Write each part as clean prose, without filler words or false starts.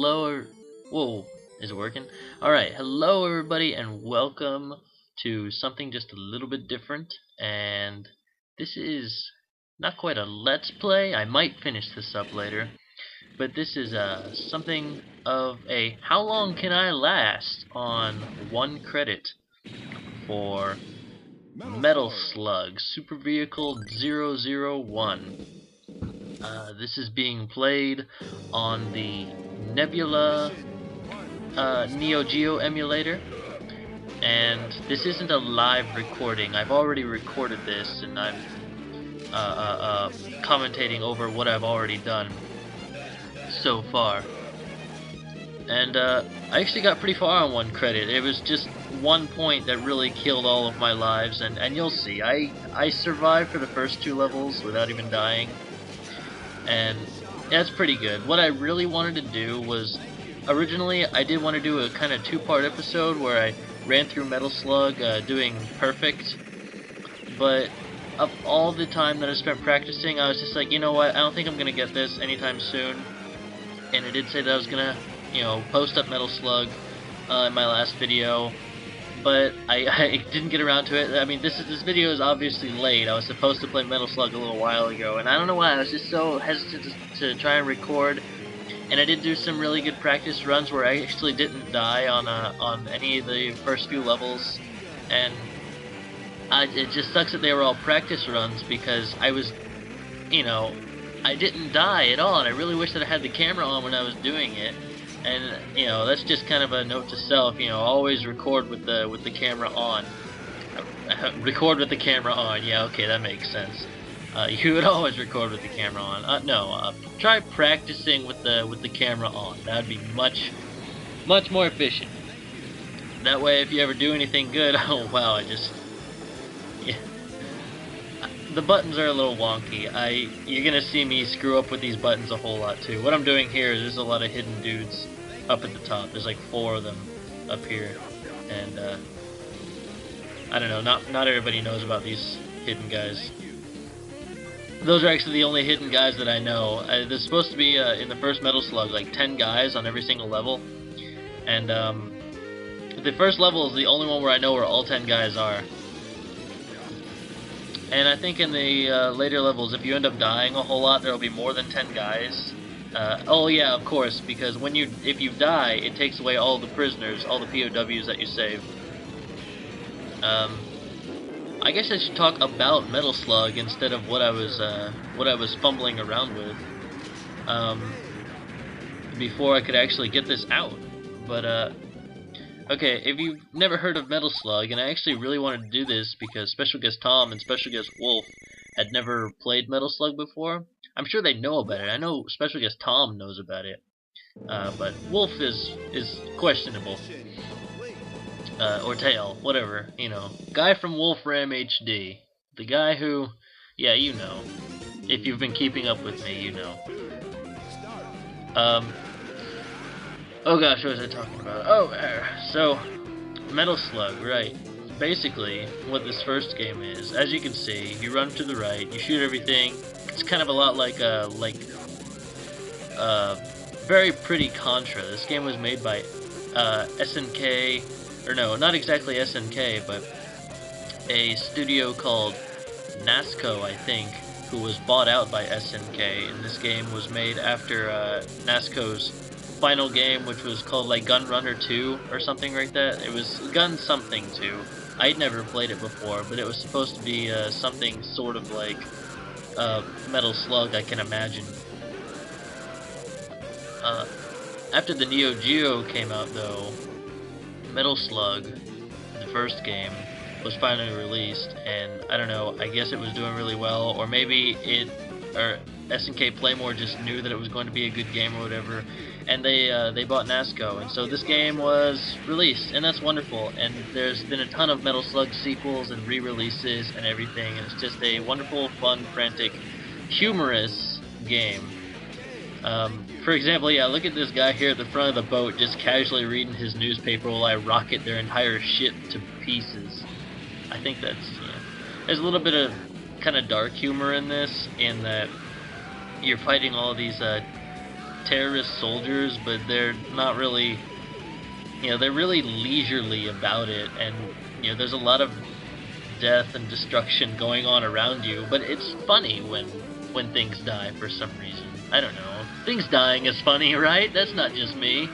hello. Whoa, is it working? Alright, hello everybody, and welcome to something just a little bit different. And this is not quite a let's play. I might finish this up later, but this is something of a how long can I last on 1 credit for Metal Slug Super Vehicle 001. This is being played on the Nebula Neo Geo emulator, and this isn't a live recording. I've already recorded this, and I'm commentating over what I've already done so far. And I actually got pretty far on 1 credit. It was just 1 point that really killed all of my lives, and you'll see. I survived for the first 2 levels without even dying, and that's pretty good. What I really wanted to do was, originally I did want to do a kind of 2-part episode where I ran through Metal Slug doing perfect, but of all the time that I spent practicing, I was just like, you know what, I don't think I'm gonna get this anytime soon. And I did say that I was gonna, you know, post up Metal Slug in my last video, but I didn't get around to it. I mean, this video is obviously late. I was supposed to play Metal Slug a little while ago, and I don't know why, I was just so hesitant to try and record. And I did do some really good practice runs where I actually didn't die on any of the first few levels, and it just sucks that they were all practice runs, because I was, you know, I didn't die at all, and I really wish that I had the camera on when I was doing it. And you know, that's just kind of a note to self. You know, always record with the camera on. Record with the camera on. Yeah, okay, that makes sense. You would always record with the camera on. Try practicing with the camera on. That'd be much more efficient. That way, if you ever do anything good, oh wow, yeah. The buttons are a little wonky. You're gonna see me screw up with these buttons a whole lot too. What I'm doing here is there's a lot of hidden dudes up at the top. There's like 4 of them up here, and I don't know. Not everybody knows about these hidden guys. Those are actually the only hidden guys that I know. There's supposed to be in the first Metal Slug like 10 guys on every single level, and the first level is the only one where I know where all 10 guys are. And I think in the later levels, if you end up dying a whole lot, there will be more than 10 guys. Oh yeah, of course, because if you die, it takes away all the prisoners, all the POWs that you saved. I guess I should talk about Metal Slug instead of what I was fumbling around with before I could actually get this out. But okay, if you've never heard of Metal Slug, and I actually really wanted to do this because Special Guest Tom and Special Guest Wolf had never played Metal Slug before. I'm sure they know about it. I know Special Guest Tom knows about it, but Wolf is questionable. Or Tail, whatever, you know. Guy from Wolfram HD. The guy who, yeah, you know. If you've been keeping up with me, you know. Oh gosh, what was I talking about? Oh, so, Metal Slug, right. Basically, what this first game is, as you can see, you run to the right, you shoot everything. It's kind of a lot like very pretty Contra. This game was made by SNK, or no, not exactly SNK, but a studio called Nasco, I think, who was bought out by SNK, and this game was made after Nasco's final game, which was called like Gun Runner 2 or something like that. It was Gun something 2. I'd never played it before, but it was supposed to be something sort of like Metal Slug, I can imagine. After the Neo Geo came out, though, Metal Slug, the first game, was finally released, and I don't know, I guess it was doing really well, or maybe SNK Playmore just knew that it was going to be a good game or whatever, and they bought Nasco, and so this game was released, and that's wonderful. And there's been a ton of Metal Slug sequels and re-releases and everything, and it's just a wonderful, fun, frantic, humorous game. For example, yeah, look at this guy here at the front of the boat just casually reading his newspaper while I rocket their entire ship to pieces. I think that's, there's a little bit of kind of dark humor in this, in that you're fighting all these terrorist soldiers, but they're not really, you know, they're really leisurely about it, and you know, there's a lot of death and destruction going on around you, but it's funny when things die for some reason. I don't know. Things dying is funny, right? That's not just me.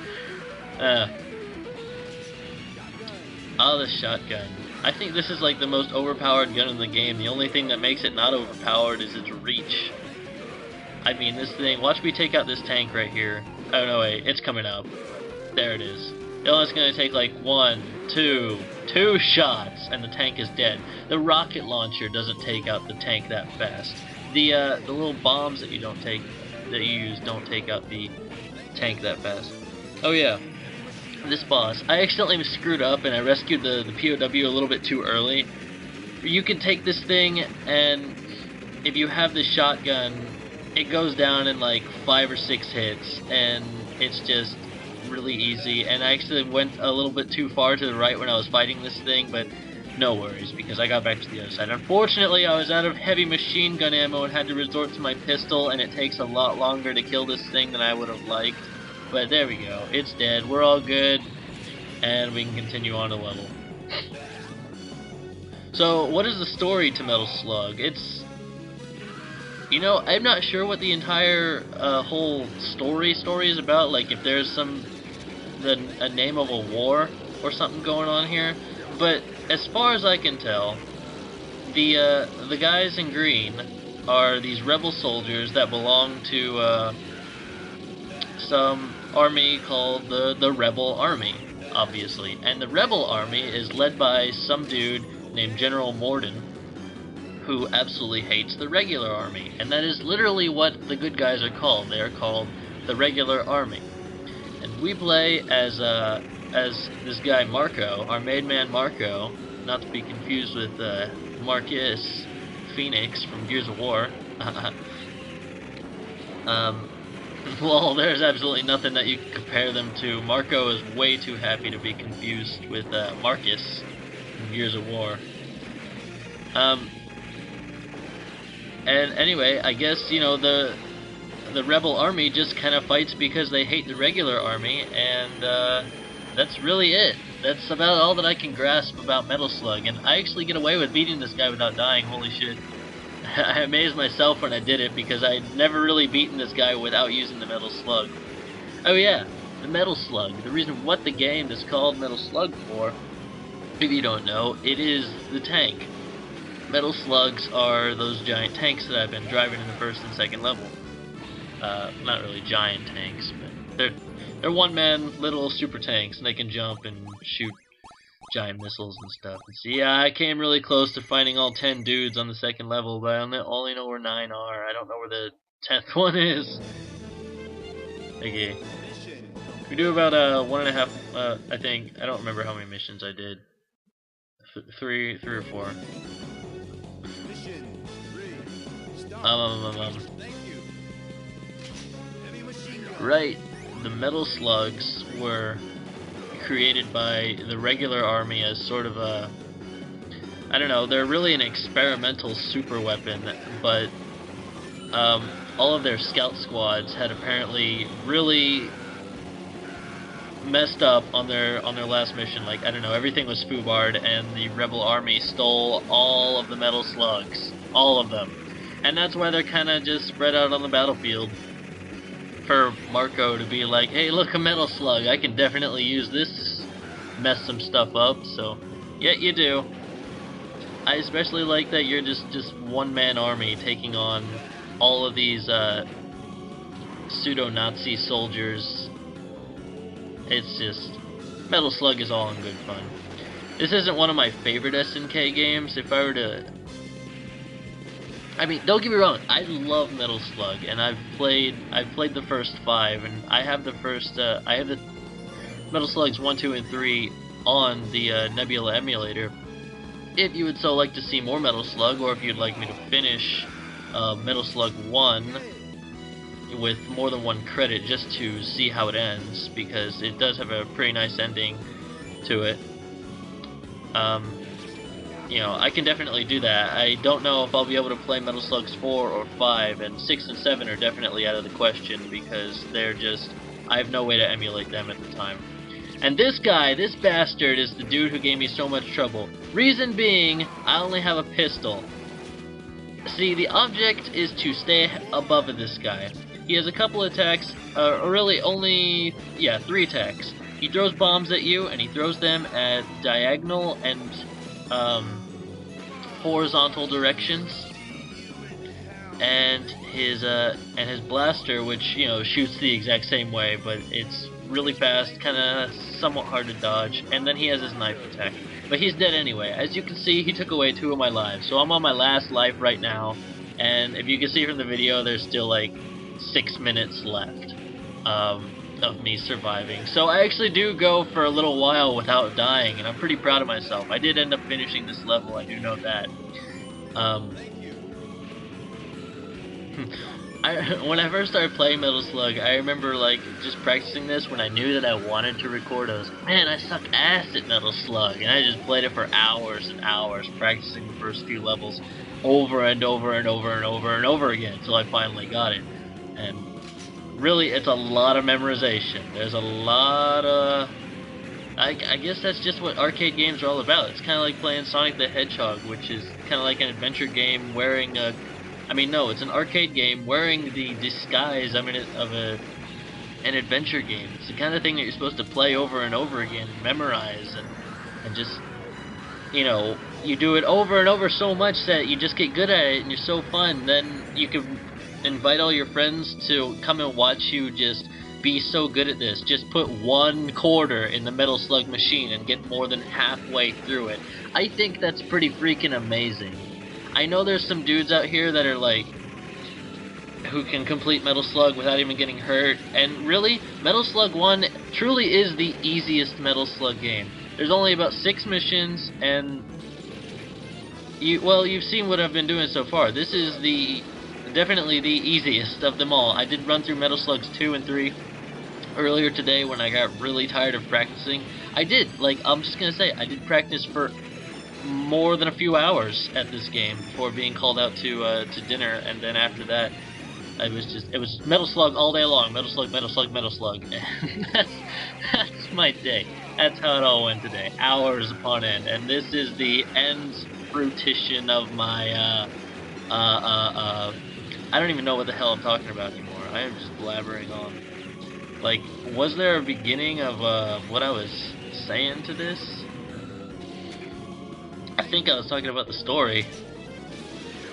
Oh, the shotgun. I think this is like the most overpowered gun in the game. The only thing that makes it not overpowered is its reach. I mean, this thing, watch me take out this tank right here. Oh no, wait, it's coming up. There it is. It's gonna take like two shots, and the tank is dead. The rocket launcher doesn't take out the tank that fast. The little bombs that you use don't take out the tank that fast. Oh yeah, this boss. I accidentally screwed up and I rescued the POW a little bit too early. You can take this thing, and if you have the shotgun, it goes down in like 5 or 6 hits, and it's just really easy. And I actually went a little bit too far to the right when I was fighting this thing, but no worries, because I got back to the other side. Unfortunately, I was out of heavy machine gun ammo and had to resort to my pistol, and it takes a lot longer to kill this thing than I would have liked. But there we go, it's dead, we're all good, and we can continue on to level. So, what is the story to Metal Slug? It's, you know, I'm not sure what the entire whole story is about, like if there's a name of a war or something going on here, but as far as I can tell, the guys in green are these rebel soldiers that belong to some army called the Rebel Army, obviously. And the Rebel Army is led by some dude named General Morden, who absolutely hates the regular army. And that is literally what the good guys are called. They are called the regular army. And we play as this guy Marco, our main man Marco, not to be confused with Marcus Phoenix from Gears of War. Well, there's absolutely nothing that you can compare them to. Marco is way too happy to be confused with Marcus from Gears of War. And anyway, I guess, you know, the Rebel Army just kind of fights because they hate the regular army, and that's really it. That's about all that I can grasp about Metal Slug, and I actually get away with beating this guy without dying, holy shit. I amazed myself when I did it, because I'd never really beaten this guy without using the Metal Slug. Oh yeah, the Metal Slug. The reason what the game is called Metal Slug for, if you don't know, it is the tank. Metal Slugs are those giant tanks that I've been driving in the first and second level. Not really giant tanks, but they're one-man little super tanks, and they can jump and shoot giant missiles and stuff. And see, yeah, I came really close to finding all 10 dudes on the second level, but I only know where 9 are. I don't know where the 10th one is. Okay. We do about 1.5, I think. I don't remember how many missions I did. Three or 4. Right, the Metal Slugs were created by the regular army as sort of a, I don't know, they're really an experimental super weapon, but all of their scout squads had apparently really messed up on their last mission. Like, I don't know, everything was foobarred, and the Rebel Army stole all of the Metal Slugs. All of them. And that's why they're kind of just spread out on the battlefield. For Marco to be like, hey, look, a Metal Slug, I can definitely use this to mess some stuff up. So, yeah, you do. I especially like that you're just one-man army taking on all of these pseudo-Nazi soldiers. It's just, Metal Slug is all in good fun. This isn't one of my favorite SNK games. If I were to, I mean, don't get me wrong, I love Metal Slug, and I've played the first 5, and I have the Metal Slugs 1, 2, and 3 on the Nebula emulator. If you would so like to see more Metal Slug, or if you'd like me to finish Metal Slug 1 with more than 1 credit just to see how it ends, because it does have a pretty nice ending to it. you know, I can definitely do that. I don't know if I'll be able to play Metal Slugs 4 or 5, and 6 and 7 are definitely out of the question because they're just, I have no way to emulate them at the time. And this guy, this bastard, is the dude who gave me so much trouble. Reason being, I only have a pistol. See, the object is to stay above this guy. He has a couple attacks, or really only, yeah, 3 attacks. He throws bombs at you, and he throws them at diagonal and horizontal directions. And his blaster, which, you know, shoots the exact same way, but it's really fast, kind of somewhat hard to dodge. And then he has his knife attack. But he's dead anyway. As you can see, he took away 2 of my lives. So I'm on my last life right now. And if you can see from the video, there's still like 6 minutes left of me surviving. So I actually do go for a little while without dying, and I'm pretty proud of myself. I did end up finishing this level, I do know that. When I first started playing Metal Slug, I remember like just practicing this when I knew that I wanted to record. I was like, man, I suck ass at Metal Slug, and I just played it for hours and hours, practicing the first few levels over and over and over and over and over again until I finally got it. And really, it's a lot of memorization. There's a lot of... I guess that's just what arcade games are all about. It's kind of like playing Sonic the Hedgehog, which is kind of like an adventure game wearing a... I mean, no, it's an arcade game wearing the disguise of an adventure game. It's the kind of thing that you're supposed to play over and over again, memorize, and just, you know, you do it over and over so much that you just get good at it and you're so fun. Then you can invite all your friends to come and watch you just be so good at this. Just put 1 quarter in the Metal Slug machine and get more than halfway through it. I think that's pretty freaking amazing. I know there's some dudes out here that are like, who can complete Metal Slug without even getting hurt, and really, Metal Slug 1 truly is the easiest Metal Slug game. There's only about 6 missions, and you've seen what I've been doing so far. This is definitely the easiest of them all. I did run through Metal Slugs 2 and 3 earlier today when I got really tired of practicing. I did practice for more than a few hours at this game before being called out to dinner, and then after that it was Metal Slug all day long. Metal Slug, Metal Slug, Metal Slug. And that's my day. That's how it all went today. Hours upon end. And this is the end fruition of my I don't even know what the hell I'm talking about anymore. I am just blabbering on. Like, was there a beginning of what I was saying to this? I think I was talking about the story.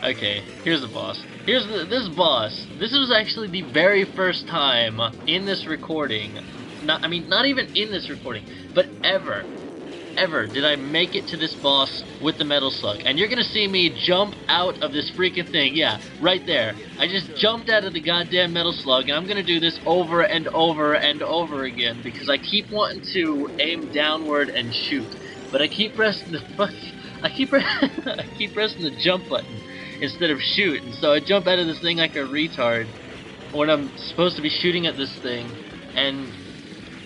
Okay, here's the boss. Here's this boss. This was actually the very first time in this recording, not even in this recording, but ever did I make it to this boss with the Metal Slug. And you're gonna see me jump out of this freaking thing. Yeah, right there. I just jumped out of the goddamn Metal Slug, and I'm gonna do this over and over and over again because I keep wanting to aim downward and shoot, but I keep pressing the I keep pressing the jump button instead of shoot, and so I jump out of this thing like a retard when I'm supposed to be shooting at this thing. And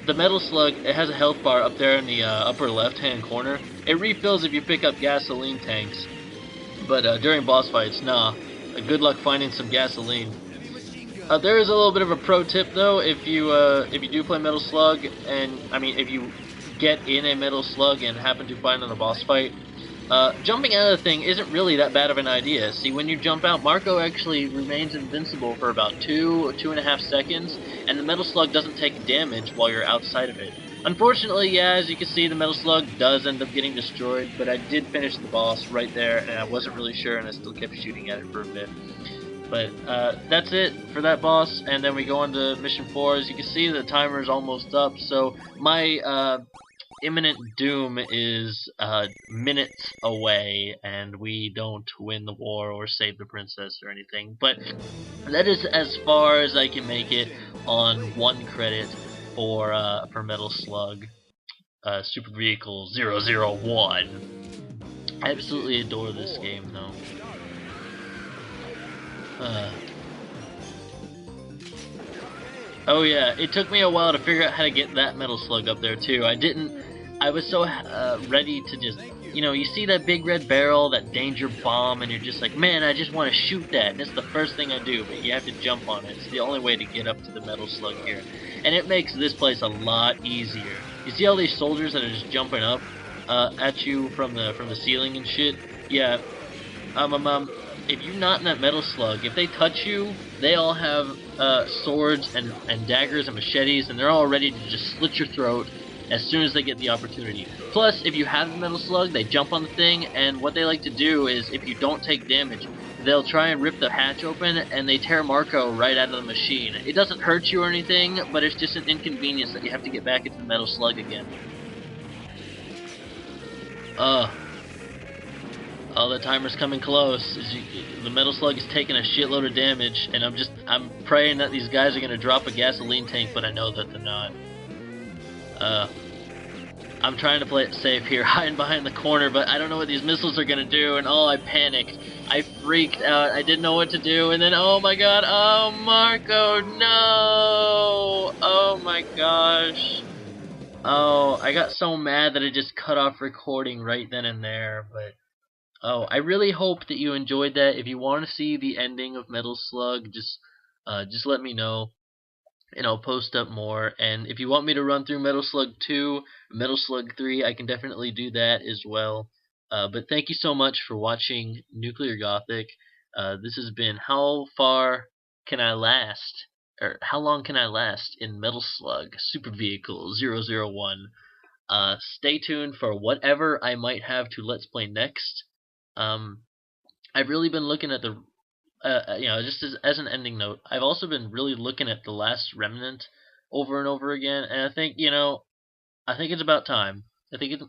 the Metal Slug, it has a health bar up there in the upper left-hand corner. It refills if you pick up gasoline tanks, but during boss fights, nah. Good luck finding some gasoline. There is a little bit of a pro tip though. If you do play Metal Slug, and if you get in a Metal Slug and happen to find it in a boss fight, jumping out of the thing isn't really that bad of an idea. See, when you jump out, Marco actually remains invincible for about 2.5 seconds, and the Metal Slug doesn't take damage while you're outside of it. Unfortunately, yeah, as you can see, the Metal Slug does end up getting destroyed, but I did finish the boss right there, and I wasn't really sure, and I still kept shooting at it for a bit. But that's it for that boss, and then we go on to Mission 4. As you can see, the timer is almost up, so my imminent doom is minutes away, and we don't win the war or save the princess or anything. But that is as far as I can make it on 1 credit for Metal Slug Super Vehicle 001. I absolutely adore this game, though. Oh yeah, it took me a while to figure out how to get that Metal Slug up there too. I was so ready to just you know, you see that big red barrel, that danger bomb, and you're just like, man, I just want to shoot that, and it's the first thing I do, but you have to jump on it. It's the only way to get up to the metal slug here, and it makes this place a lot easier. You see all these soldiers that are just jumping up at you from the ceiling and shit? Yeah, if you're not in that metal slug, if they touch you, they all have swords and daggers and machetes, and they're all ready to just slit your throat as soon as they get the opportunity. Plus, if you have the metal slug, they jump on the thing, and what they like to do is, if you don't take damage, they'll try and rip the hatch open, and they tear Marco right out of the machine. It doesn't hurt you or anything, but it's just an inconvenience that you have to get back into the metal slug again. Oh, the timer's coming close. The metal slug is taking a shitload of damage, and I'm praying that these guys are gonna drop a gasoline tank, but I know that they're not. I'm trying to play it safe here, hiding behind the corner, but I don't know what these missiles are gonna do, and I panicked. I freaked out. I didn't know what to do, and then, oh my god, oh, Marco, no! Oh my gosh. Oh, I got so mad that I just cut off recording right then and there, but... Oh, I really hope that you enjoyed that. If you want to see the ending of Metal Slug, just let me know, and I'll post up more. And if you want me to run through Metal Slug 2, Metal Slug 3, I can definitely do that as well. But thank you so much for watching Nuclear Gothic. This has been How Far Can I Last? Or How Long Can I Last in Metal Slug Super Vehicle 001. Stay tuned for whatever I might have to Let's Play next. I've really been looking at the, you know, just as an ending note, I've also been really looking at The Last Remnant over and over again, and I think, you know, I think it's about time.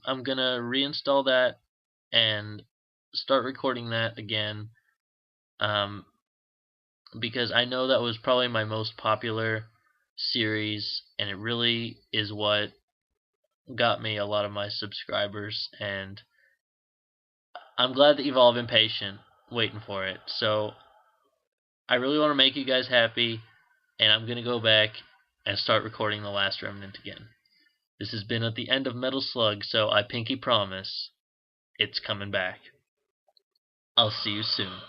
I'm gonna reinstall that and start recording that again, because I know that was probably my most popular series, and it really is what got me a lot of my subscribers, and I'm glad that you've all been patient waiting for it. So I really want to make you guys happy, and I'm going to go back and start recording The Last Remnant again. This has been at the end of Metal Slug, so I pinky promise it's coming back. I'll see you soon.